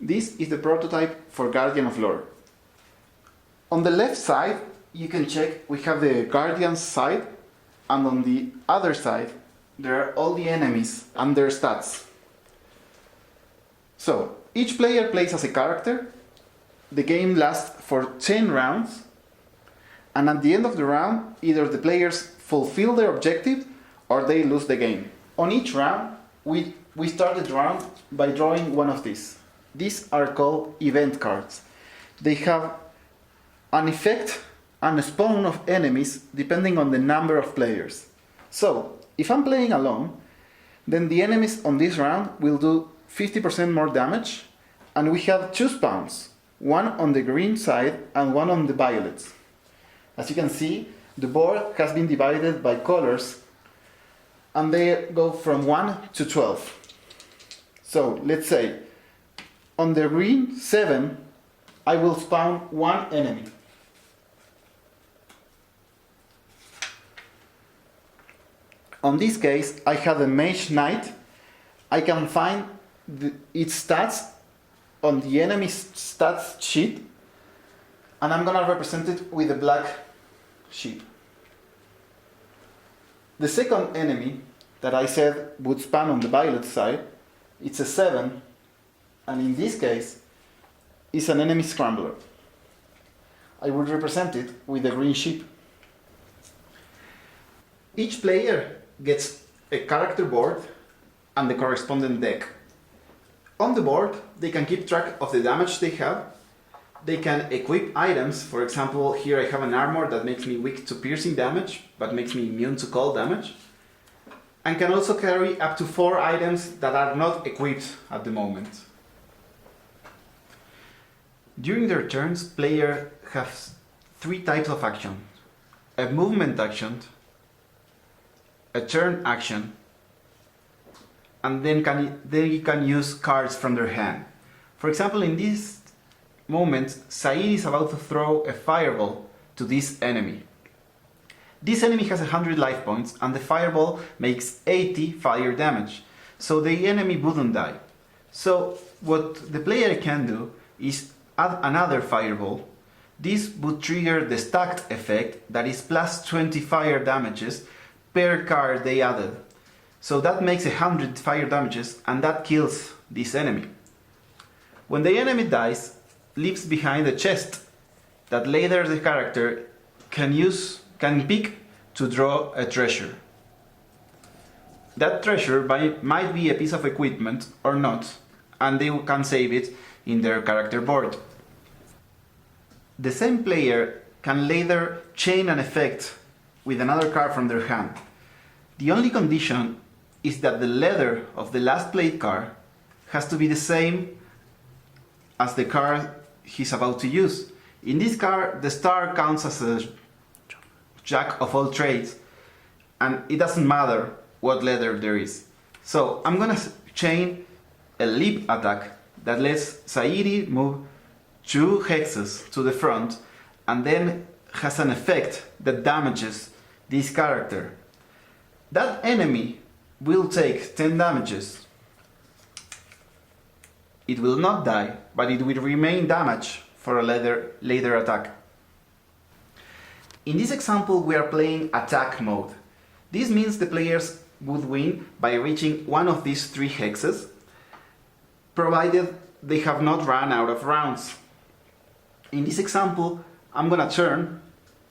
This is the prototype for Guardian of Lore. On the left side, you can check we have the Guardian's side, and on the other side, there are all the enemies and their stats. So, each player plays as a character. The game lasts for 10 rounds, and at the end of the round, either the players fulfill their objective or they lose the game. On each round, we start the round by drawing one of these. These are called event cards. They have an effect and a spawn of enemies depending on the number of players. So, if I'm playing alone, then the enemies on this round will do 50% more damage, and we have two spawns, one on the green side and one on the violet. As you can see, the board has been divided by colors, and they go from 1 to 12. So, let's say, on the green 7, I will spawn one enemy. On this case, I have a Mage Knight. I can find its stats on the enemy's stats sheet, and I'm gonna represent it with a black sheet. The second enemy that I said would spawn on the violet side, it's a 7, and in this case, it's an enemy scrambler. I would represent it with a green sheet. Each player gets a character board and the corresponding deck. On the board, they can keep track of the damage they have. They can equip items. For example, here I have an armor that makes me weak to piercing damage, but makes me immune to cold damage. And can also carry up to 4 items that are not equipped at the moment. During their turns, player has 3 types of action. A movement action, a turn action, and then they can use cards from their hand. For example, in this moment, Said is about to throw a fireball to this enemy. This enemy has 100 life points, and the fireball makes 80 fire damage, so the enemy wouldn't die. So what the player can do is add another fireball. This would trigger the stacked effect, that is plus 20 fire damages per card they added. So that makes 100 fire damages, and that kills this enemy. When the enemy dies, leaves behind a chest that later the character can pick to draw a treasure. That treasure might be a piece of equipment or not, and they can save it in their character board. The same player can later chain an effect with another card from their hand. The only condition is that the letter of the last played card has to be the same as the card he's about to use. In this card, the star counts as a jack of all trades, and it doesn't matter what letter there is. So I'm gonna chain a leap attack that lets Sairi move 2 hexes to the front, and then has an effect that damages this character. That enemy will take 10 damages. It will not die, but it will remain damaged for a later attack. In this example, we are playing attack mode. This means the players would win by reaching one of these 3 hexes, provided they have not run out of rounds. In this example, I'm gonna turn,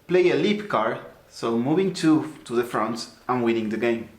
play a leap card, so moving 2 to the front and winning the game.